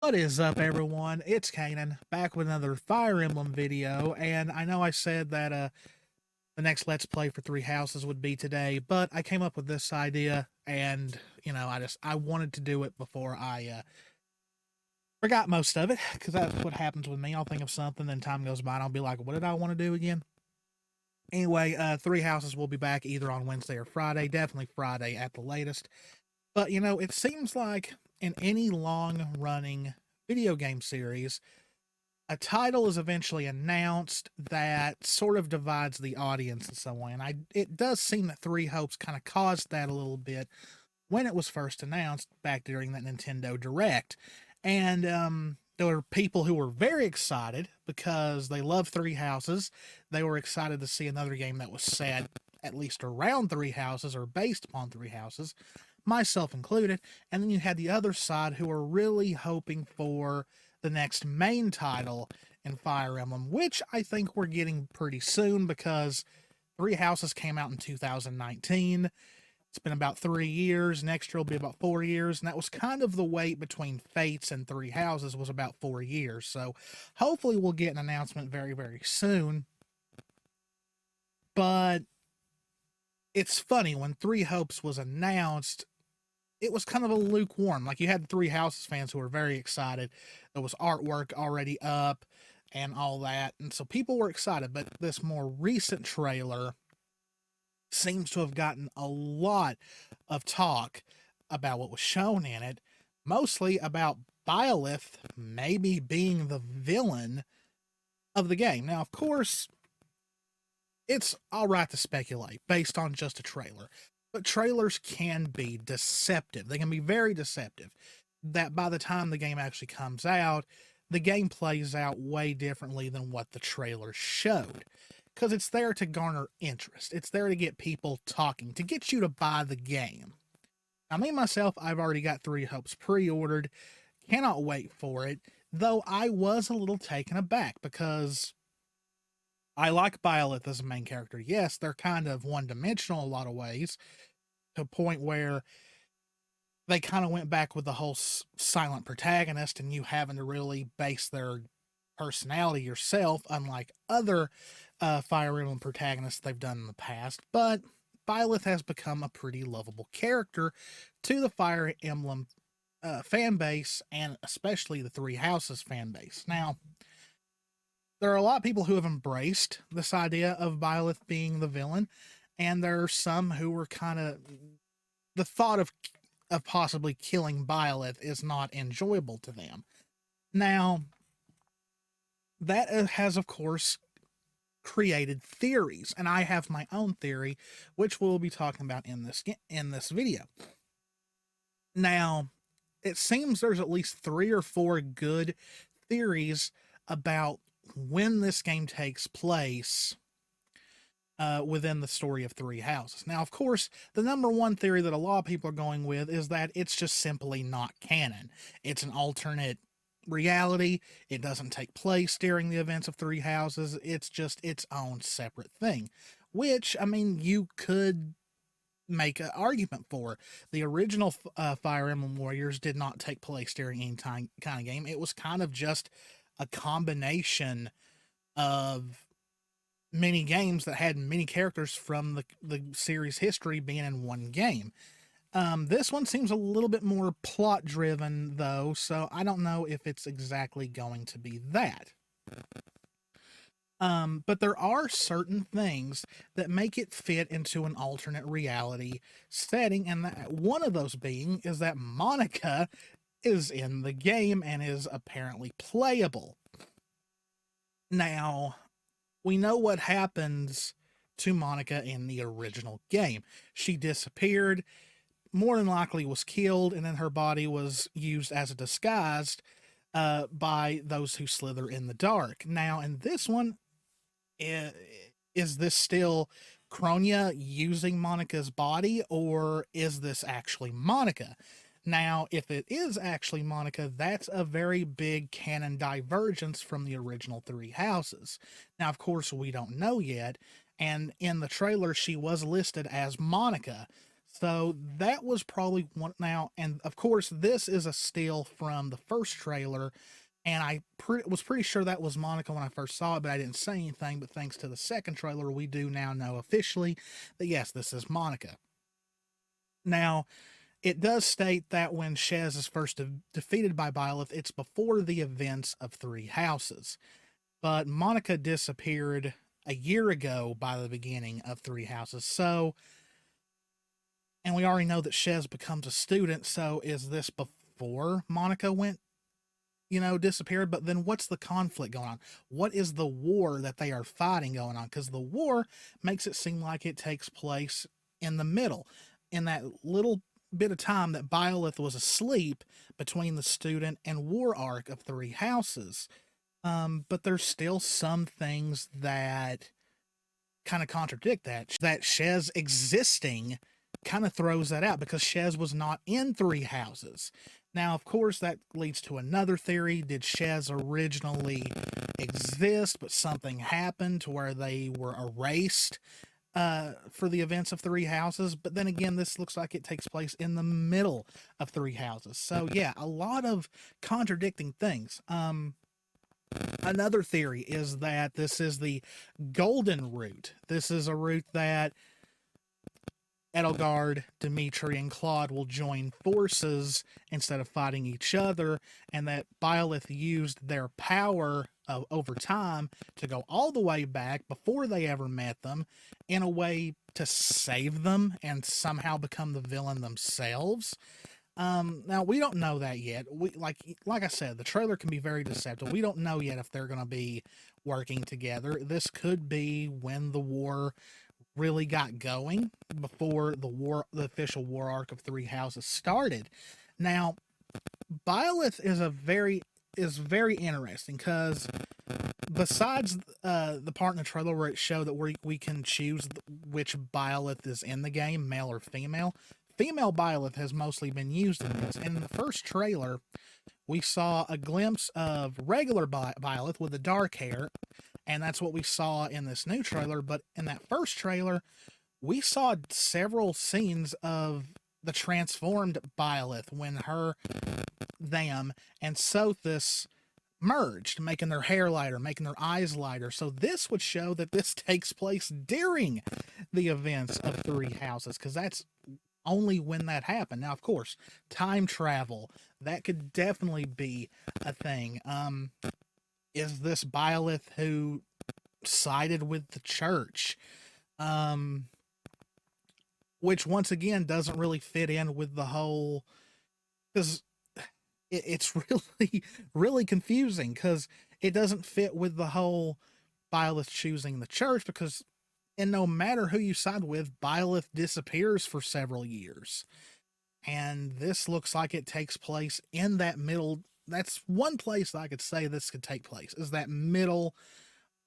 What is up, everyone? It's Cannan, back with another Fire Emblem video, and I know I said that the next Let's Play for Three Houses would be today, but I came up with this idea, and, I wanted to do it before I forgot most of it, because that's what happens with me. I'll think of something, then time goes by, and I'll be like, what did I want to do again? Anyway, Three Houses will be back either on Wednesday or Friday, definitely Friday at the latest. But, it seems like in any long-running video game series, a title is eventually announced that sort of divides the audience in some way. And it does seem that Three Hopes kind of caused that a little bit when it was first announced back during that Nintendo Direct. And there were people who were very excited because they love Three Houses. They were excited to see another game that was set at least around Three Houses or based upon Three Houses, myself included. And then you had the other side who were really hoping for the next main title in Fire Emblem, which I think we're getting pretty soon because Three Houses came out in 2019. It's been about 3 years. Next year will be about 4 years. And that was kind of the wait between Fates and Three Houses was about 4 years. So hopefully we'll get an announcement very, very soon. But it's funny, when Three Hopes was announced, it was kind of a lukewarm. Like, you had Three Houses fans who were very excited. There was artwork already up and all that. And so people were excited. But this more recent trailer seems to have gotten a lot of talk about what was shown in it. Mostly about Byleth maybe being the villain of the game. Now, of course, it's all right to speculate based on just a trailer. But trailers can be deceptive. They can be very deceptive. That by the time the game actually comes out, the game plays out way differently than what the trailer showed. Because it's there to garner interest. It's there to get people talking, to get you to buy the game. Now, me, myself, I've already got Three Hopes pre-ordered. Cannot wait for it. Though I was a little taken aback because I like Byleth as a main character. Yes, they're kind of one-dimensional in a lot of ways, to a point where they kind of went back with the whole silent protagonist and you having to really base their personality yourself, unlike other Fire Emblem protagonists they've done in the past. But Byleth has become a pretty lovable character to the Fire Emblem fan base, and especially the Three Houses fan base. Now, there are a lot of people who have embraced this idea of Byleth being the villain, and there are some who were kind of, the thought of possibly killing Byleth is not enjoyable to them. Now, that has, of course, created theories, and I have my own theory, which we'll be talking about in this video. Now, it seems there's at least 3 or 4 good theories about when this game takes place within the story of Three Houses. Now, of course, the number one theory that a lot of people are going with is that it's just simply not canon. It's an alternate reality. It doesn't take place during the events of Three Houses. It's just its own separate thing, which, I mean, you could make an argument for. The original Fire Emblem Warriors did not take place during any kind of game. It was kind of just a combination of many games that had many characters from the series history being in one game. This one seems a little bit more plot driven though, so I don't know if it's exactly going to be that. But there are certain things that make it fit into an alternate reality setting, and one of those being is that Monica is in the game and is apparently playable. Now, we know what happens to Monica in the original game. She disappeared, more than likely was killed, and then her body was used as a disguise by those who slither in the dark. Now, in this one, is this still Kronia using Monica's body, or is this actually Monica? Now, if it is actually Monica, that's a very big canon divergence from the original Three Houses. Now, of course, we don't know yet, and in the trailer, she was listed as Monica, So that was probably one now, and of course, this is a still from the first trailer, and I was pretty sure that was Monica when I first saw it, but I didn't say anything. But thanks to the second trailer, we do now know officially that yes, this is Monica. Now, it does state that when Shez is first defeated by Byleth, it's before the events of Three Houses. But Monica disappeared a year ago by the beginning of Three Houses. So, and we already know that Shez becomes a student. So, is this before Monica went, disappeared? But then what's the conflict going on? What is the war that they are fighting going on? Because the war makes it seem like it takes place in the middle, in that little bit of time that Byleth was asleep between the student and war arc of Three Houses. But there's still some things that kind of contradict that. That Shez existing kind of throws that out because Shez was not in Three Houses. Now, of course, that leads to another theory. Did Shez originally exist, but something happened to where they were erased for the events of Three Houses? But then again, this looks like it takes place in the middle of Three Houses. So yeah, a lot of contradicting things. Another theory is that this is the golden route. This is a route that Edelgard, Dimitri, and Claude will join forces instead of fighting each other, and that Byleth used their power over time to go all the way back before they ever met them in a way to save them and somehow become the villain themselves. Now we don't know that yet. We like I said, the trailer can be very deceptive. We don't know yet if they're going to be working together. This could be when the war really got going, before the official war arc of Three Houses started. Now, Byleth is very interesting because besides the part in the trailer where it showed that we can choose which Byleth is in the game, male or female. Female Byleth has mostly been used in this. And in the first trailer, we saw a glimpse of regular Byleth with the dark hair, and that's what we saw in this new trailer. But in that first trailer, we saw several scenes of the transformed Byleth when them, and Sothis merged, making their hair lighter, making their eyes lighter. So this would show that this takes place during the events of Three Houses, because that's only when that happened. Now, of course, time travel, that could definitely be a thing. Is this Byleth who sided with the church? Which once again doesn't really fit in with the whole, because it's really, really confusing, because it doesn't fit with the whole Byleth choosing the church, because and no matter who you side with, Byleth disappears for several years. And this looks like it takes place in that middle. That's one place I could say this could take place, is that middle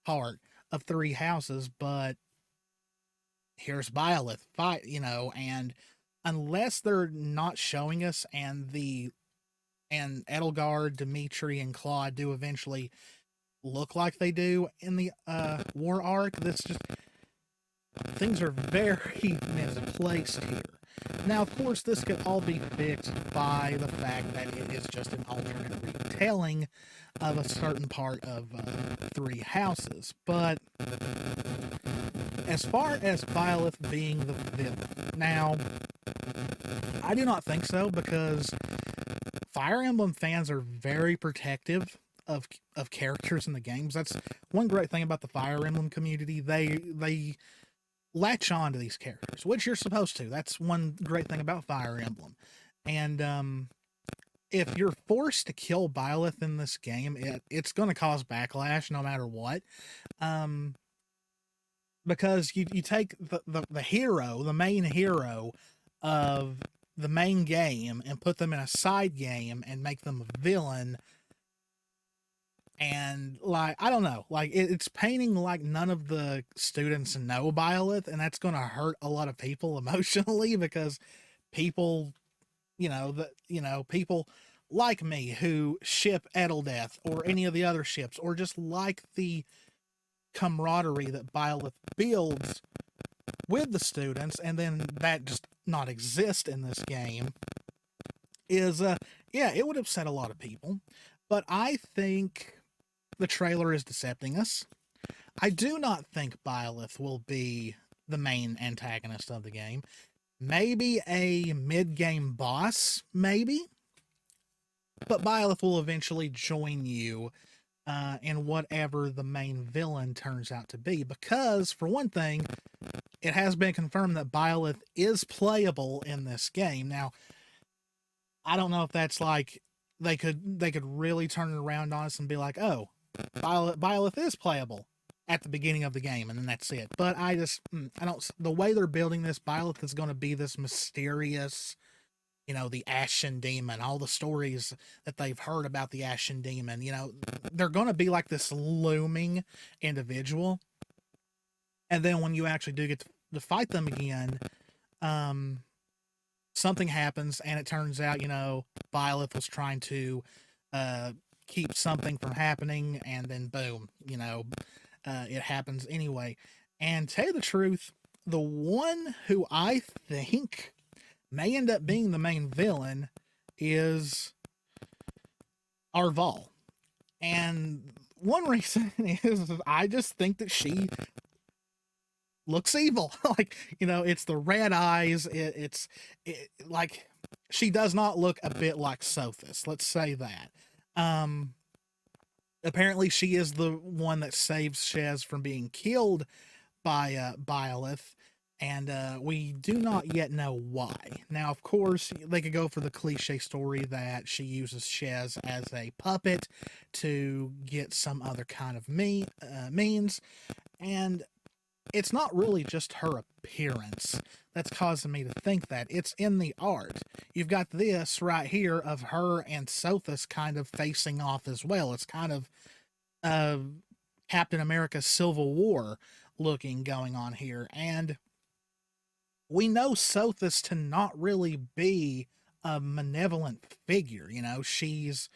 part of Three Houses. But here's Byleth fight, and unless they're not showing us and Edelgard, Dimitri, and Claude do eventually look like they do in the war arc, this just, things are very misplaced here. Now, of course, this could all be fixed by the fact that it is just an alternate retelling of a certain part of Three Houses. But as far as Byleth being the villain, now, I do not think so, because Fire Emblem fans are very protective of characters in the games. That's one great thing about the Fire Emblem community. They latch on to these characters, which you're supposed to. That's one great thing about Fire Emblem. And if you're forced to kill Byleth in this game, it's going to cause backlash no matter what. Because you take the hero, the main hero of the main game, and put them in a side game and make them a villain. And, like, I don't know, like, it's painting like none of the students know Byleth, and that's going to hurt a lot of people emotionally, because people, people like me who ship Edeldeath or any of the other ships, or just like the camaraderie that Byleth builds with the students, and then that just not exist in this game is, yeah, it would upset a lot of people. But I think the trailer is decepting us. I do not think Byleth will be the main antagonist of the game. Maybe a mid-game boss, maybe. But Byleth will eventually join you in whatever the main villain turns out to be. Because, for one thing, it has been confirmed that Byleth is playable in this game. Now, I don't know if that's like they could really turn it around on us and be like, oh, Byleth is playable at the beginning of the game, and then that's it. But I don't. The way they're building this, Byleth is going to be this mysterious, the Ashen Demon, all the stories that they've heard about the Ashen Demon, they're going to be like this looming individual. And then when you actually do get to fight them again, something happens, and it turns out, Byleth was trying to keep something from happening, and then boom, it happens anyway. And to tell you the truth, the one who I think may end up being the main villain is Arval. And one reason is I just think that she looks evil. Like, it's the red eyes. It's like, she does not look a bit like Sothis. Let's say that. Apparently she is the one that saves Shez from being killed by Byleth. And we do not yet know why. Now, of course, they could go for the cliche story that she uses Shez as a puppet to get some other kind of means. And it's not really just her appearance that's causing me to think that. It's in the art. You've got this right here of her and Sothis kind of facing off as well. It's kind of Captain America's Civil War looking going on here. And we know Sothis to not really be a malevolent figure. She's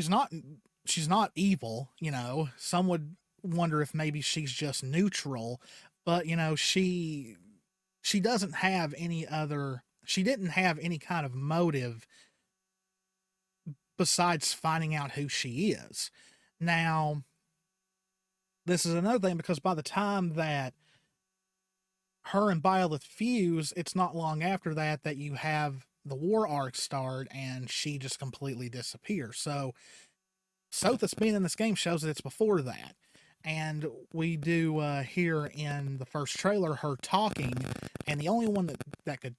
not evil. Some would wonder if maybe she's just neutral, but she doesn't have she didn't have any kind of motive besides finding out who she is. Now, this is another thing, because by the time that her and Byleth fuse, it's not long after that you have the war arc start, and she just completely disappears. So Sothis being in this game shows that it's before that. And we do hear in the first trailer her talking, and the only one that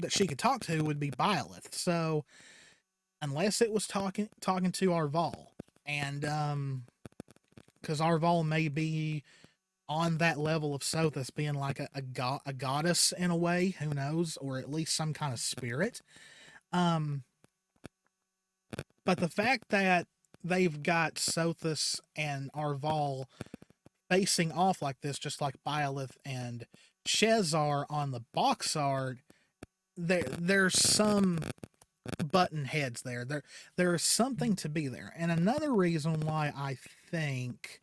she could talk to would be Byleth. So unless it was talking to Arval, and because Arval may be on that level of Sothis, being like a goddess in a way, who knows, or at least some kind of spirit. But the fact that they've got Sothis and Arval facing off like this, just like Byleth and Shez are on the box art, there's some button heads there. There's something to be there. And another reason why I think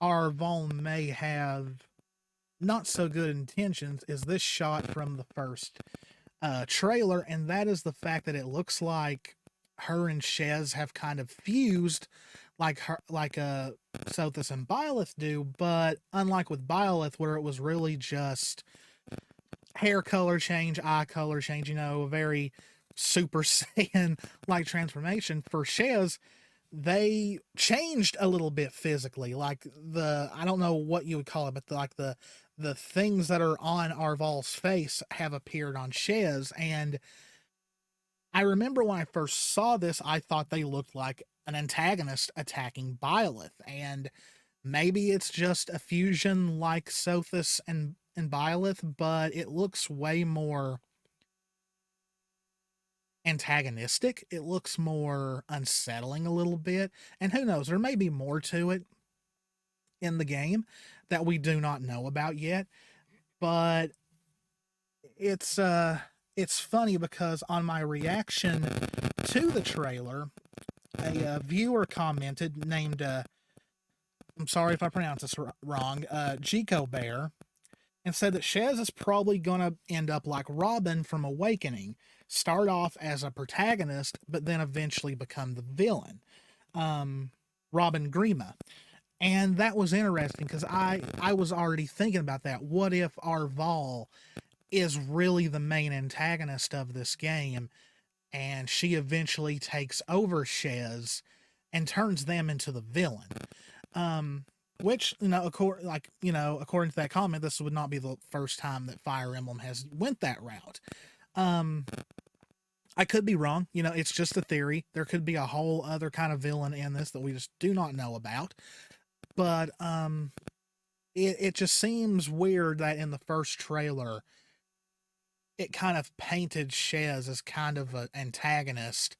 Arval may have not so good intentions is this shot from the first trailer, and that is the fact that it looks like her and Shez have kind of fused like Sothis and Byleth do, but unlike with Byleth, where it was really just hair color change, eye color change, a very Super Saiyan like transformation, for Shez, they changed a little bit physically. Like I don't know what you would call it, but the things that are on Arval's face have appeared on Shez. And I remember when I first saw this, I thought they looked like an antagonist attacking Byleth. And maybe it's just a fusion like Sothis and Byleth, but it looks way more antagonistic. It looks more unsettling a little bit. And who knows, there may be more to it in the game that we do not know about yet. But it's funny because on my reaction to the trailer, a viewer commented named I'm sorry if I pronounce this wrong, Gico Bear. and said that Shez is probably going to end up like Robin from Awakening, start off as a protagonist, but then eventually become the villain. Robin Grima. And that was interesting because I was already thinking about that. What if Arval is really the main antagonist of this game, and she eventually takes over Shez and turns them into the villain? Which, according to that comment, this would not be the first time that Fire Emblem has went that route. I could be wrong. It's just a theory. There could be a whole other kind of villain in this that we just do not know about. But it just seems weird that in the first trailer, it kind of painted Shez as kind of an antagonist.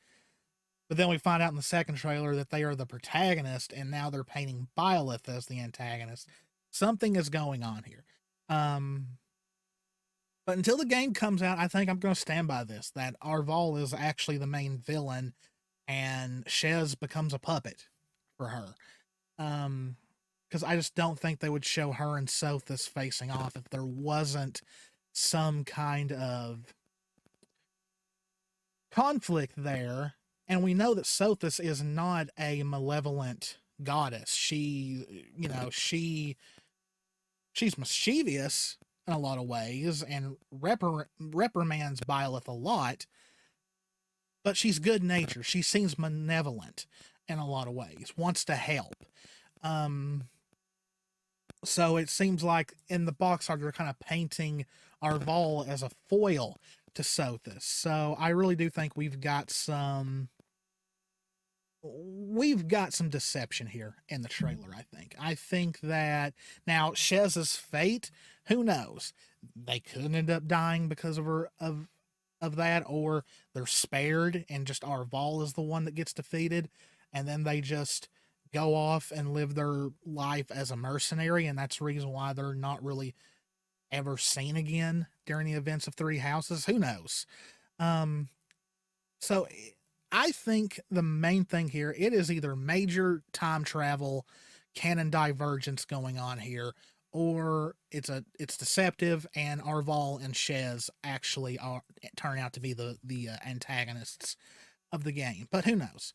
But then we find out in the second trailer that they are the protagonist, and now they're painting Byleth as the antagonist. Something is going on here. But until the game comes out, I think I'm going to stand by this, that Arval is actually the main villain, and Shez becomes a puppet for her. Because I just don't think they would show her and Sothis facing off if there wasn't some kind of conflict there. And we know that Sothis is not a malevolent goddess. She's mischievous in a lot of ways and reprimands Byleth a lot, but she's good natured. She seems malevolent in a lot of ways, wants to help. So it seems like in the box art, they're kind of painting Arval as a foil to Sothis. So I really do think we've got some deception here in the trailer. I think that now Shez's fate, who knows? They could end up dying because of her of that, or they're spared and just Arval is the one that gets defeated, and then they just go off and live their life as a mercenary, and that's the reason why they're not really ever seen again during the events of Three Houses. Who knows? So I think the main thing here, it is either major time travel, canon divergence going on here, or it's deceptive, and Arval and Shez actually turn out to be the antagonists of the game. But who knows?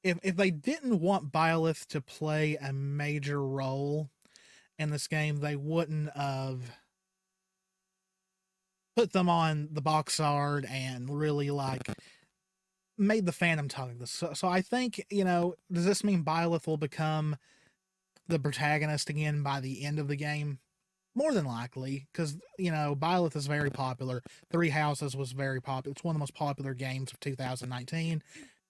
If they didn't want Byleth to play a major role in this game, they wouldn't have put them on the box art and really made the fandom talk this. So I think, does this mean Byleth will become the protagonist again by the end of the game? More than likely, because, Byleth is very popular. Three Houses was very popular. It's one of the most popular games of 2019.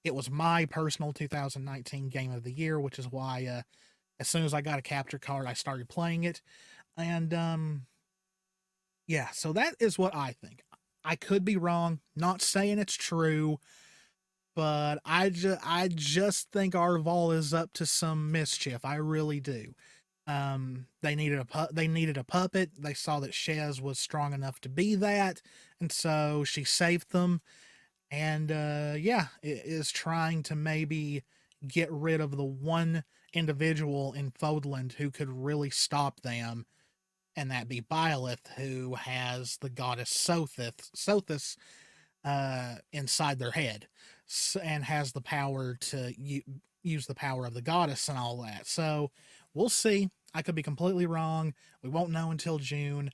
It was my personal 2019 game of the year, which is why as soon as I got a capture card, I started playing it. And yeah, so that is what I think. I could be wrong, not saying it's true, but I just think Arval is up to some mischief. I really do. They needed a puppet. They saw that Shez was strong enough to be that, and so she saved them. And yeah, it is trying to maybe get rid of the one individual in Fodland who could really stop them, and that be Byleth, who has the goddess Sothis inside their head, and has the power to use the power of the goddess and all that. So we'll see. I could be completely wrong. We won't know until June.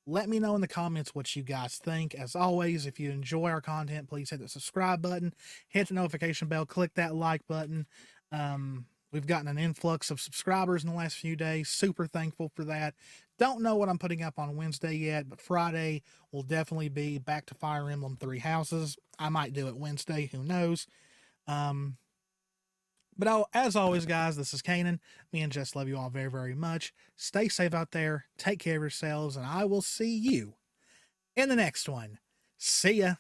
Let me know in the comments what you guys think. As always, if you enjoy our content, please hit the subscribe button, hit the notification bell, click that like button. We've gotten an influx of subscribers in the last few days. Super thankful for that. Don't know what I'm putting up on Wednesday yet, but Friday will definitely be back to Fire Emblem Three Houses. I might do it Wednesday, who knows. But as always, guys, this is Canaan. Me and Jess love you all very, very much. Stay safe out there. Take care of yourselves, and I will see you in the next one. See ya.